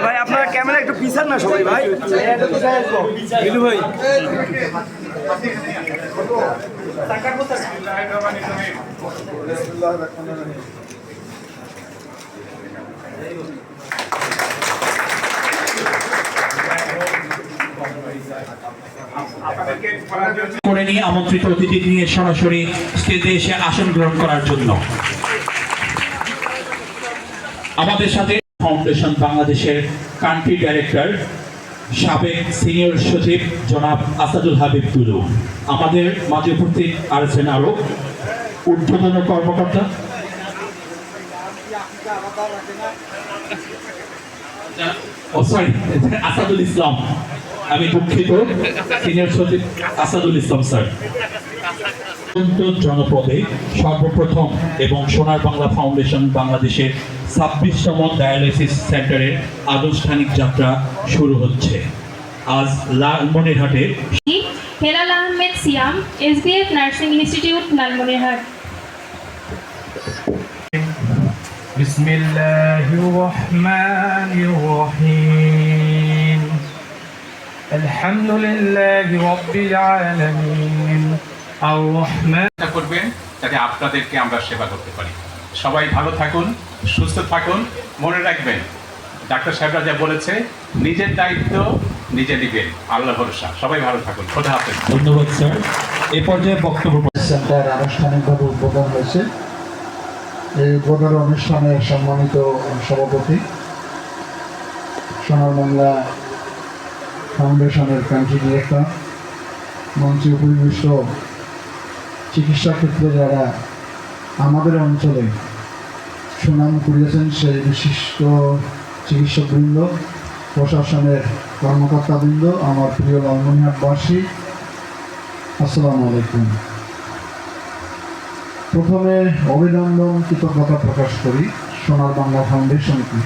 ভাই আপনার ক্যামেরা একটু পিছান না সবাই ভাই বিলু ভাই করে নিয়ে আমন্ত্রিত অতিথি নিয়ে সরাসরি স্টেজে এসে আসন গ্রহণ করার জন্য আমাদের সাথে ফাউন্ডেশন বাংলাদেশের কান্ট্রি ডাইরেক্টর সাবেক সিনিয়র সচিব জনাব আসাদুল হাবিব তুলু আমাদের মাঝে উপস্থিত আছেন আরো ঊর্ধ্বতন কর্মকর্তা আসাদুল ইসলাম আমি দুঃখিত সিনিয়র সচিব আসাদুল ইসলাম স্যার জনপদে সর্বপ্রথম এবং সোনার বাংলা ফাউন্ডেশন বাংলাদেশের 26তম ডায়ালাইসিস সেন্টারের আনুষ্ঠানিক যাত্রা শুরু হচ্ছে আজ লালমনিরহাটে হেলাল আহমেদ সিয়াম এসবিএফ নার্সিং ইনস্টিটিউট লালমনিরহাট বিসমিল্লাহির রহমানির রহিম আলহামদুলিল্লাহি রাব্বিল আলামিন করবেন যাতে আপনাদেরকে আমরা সেবা করতে পারি। সবাই ভালো থাকুন, সুস্থ থাকুন। মনে রাখবেন ডাক্তার সাহেবরা যা বলেছে, নিজের দায়িত্ব নিজে নেবেন, আল্লাহ ভরসা। সবাই ভালো থাকুন, খোদা হাফেজ। ধন্যবাদ স্যার। এই পর্যায়ে বক্তব্য সেন্টার আনুষ্ঠানিকভাবে উদ্বোধন হয়েছে। এই উদ্বোধন অনুষ্ঠানের সম্মানিত সভাপতি সোনার বাংলা ফাউন্ডেশনের কান্ট্রি ডিরেক্টর, মঞ্চে উপবিষ্ট চিকিৎসা ক্ষেত্রে যারা আমাদের অঞ্চলে সুনাম কুড়িয়েছেন সেই বিশিষ্ট চিকিৎসকবৃন্দ, প্রশাসনের কর্মকর্তাবৃন্দ, আমার প্রিয় লালমনিরহাটবাসী, আসসালামু আলাইকুম। প্রথমে অভিনন্দন কৃতজ্ঞতা প্রকাশ করি সোনার বাংলা ফাউন্ডেশনকে,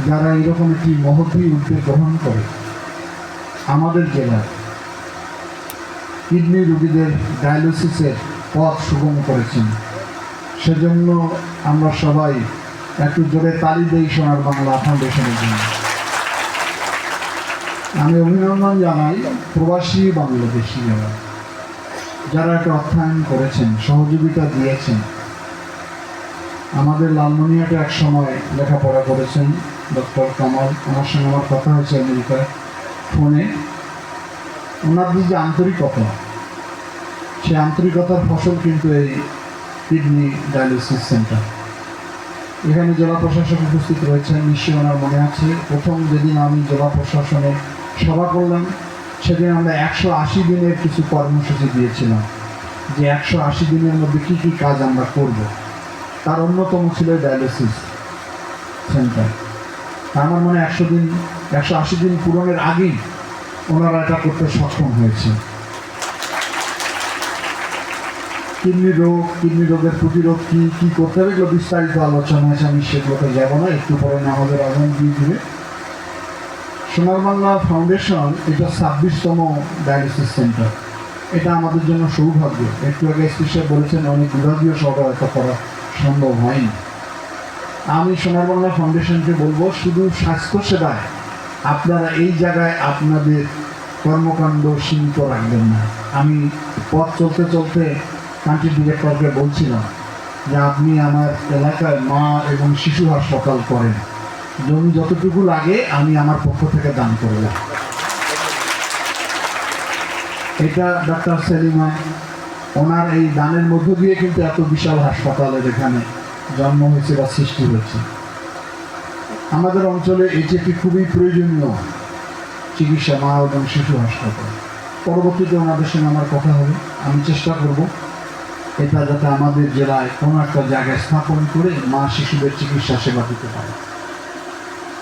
যারা এরকম একটি মহতী উদ্যোগ গ্রহণ করে আমাদের জেলার কিডনি রোগীদের ডায়ালিসিসের পথ সুগম করেছেন। সেজন্য আমরা সবাই একটু জোরে তালি দেই সোনার বাংলা ফাউন্ডেশনের জন্য। আমি অভিনন্দন জানাই প্রবাসী বাংলাদেশি যারা একটা অর্থায়ন করেছেন, সহযোগিতা দিয়েছেন। আমাদের লালমনিরহাটে এক সময় লেখাপড়া করেছেন ডক্টর কামাল, আমার সঙ্গে আমার কথা হয়েছে আমেরিকায় ফোনে। ওনার যে আন্তরিকতা, সেই আন্তরিকতার ফসল কিন্তু এই কিডনি ডায়ালিসিস সেন্টার। এখানে জেলা প্রশাসক উপস্থিত রয়েছেন, নিশ্চয়ই ওনার মনে আছে প্রথম যেদিন আমি জেলা প্রশাসনে সভা করলাম সেদিন আমরা 180 দিনের কিছু কর্মসূচি দিয়েছিলাম, যে 180 দিনের মধ্যে কী কী কাজ আমরা করব। তার অন্যতম ছিল ডায়ালিসিস সেন্টার। আমার মনে 180 দিন পূরণের আগেই ওনারা এটা করতে সক্ষম হয়েছে। কিডনি রোগের প্রতিরোধ কী করতে হবে এগুলো বিস্তারিত আলোচনা হয়েছে, আমি সেগুলোতে যাব না, একটু পরে আমাদের আগুন দিয়ে দিবে। সোনার বাংলা ফাউন্ডেশন এটা 26তম ডায়ালিসিস সেন্টার। এটা আমাদের জন্য সৌভাগ্য। একটু আগে স্পেশাল বলেছেন অনেক বিভাগীয় সহায়তা করা সম্ভব হয়নি। আমি সোনার বাংলা ফাউন্ডেশনকে বলবো, শুধু স্বাস্থ্যসেবায় আপনারা এই জায়গায় আপনাদের কর্মকাণ্ড সীমিত রাখবেন না। আমি পথ চলতে চলতে কান্ট্রি ডিরেক্টরকে বলছিলাম যে আপনি আমার এলাকায় মা এবং শিশু হাসপাতাল করেন, জমি যতটুকু লাগে আমি আমার পক্ষ থেকে দান করলাম। এটা ডাক্তার সেলিমা ওনার এই দানের মধ্য দিয়ে কিন্তু এত বিশাল হাসপাতালের এখানে জন্ম হয়েছে বা সৃষ্টি হয়েছে। আমাদের অঞ্চলে এটি একটি খুবই প্রয়োজনীয় চিকিৎসা, মা এবং শিশু হাসপাতাল। পরবর্তীতে ওনাদের সঙ্গে আমার কথা হবে, আমি চেষ্টা করব এটা যাতে আমাদের জেলায় কোনো একটা জায়গায় স্থাপন করে মা শিশুদের চিকিৎসা সেবা দিতে পারে।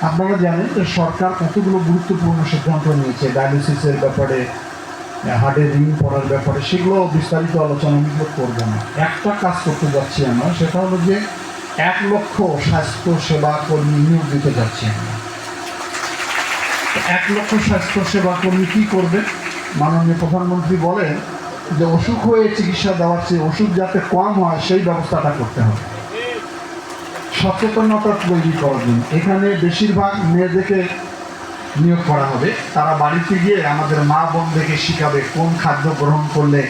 আপনারা জানেন যে সরকার কতগুলো গুরুত্বপূর্ণ সিদ্ধান্ত নিয়েছে ডায়ালিসিসের ব্যাপারে, হার্টের রিং পড়ার ব্যাপারে, সেগুলো বিস্তারিত আলোচনা আমি করবো না। একটা কাজ করতে যাচ্ছি আমরা, সেটা হলো যে 1 লক্ষ স্বাস্থ্য সেবা কর্মী নিয়োগ দিতে যাচ্ছি আমরা। 1 লক্ষ স্বাস্থ্য সেবা কর্মী কী করবে? মাননীয় প্রধানমন্ত্রী বলেন যে অসুখ হয়ে চিকিৎসা দেওয়ার চেয়ে ওষুধ যাতে কম হয় সেই ব্যবস্থাটা করতে হবে, সচেতনতা তৈরি করার জন্য। এখানে বেশিরভাগ মেয়েদেরকে নিয়োগ করা হবে, তারা বাড়িতে গিয়ে আমাদের মা বোনদেরকে শিখাবে কোন খাদ্য গ্রহণ করলে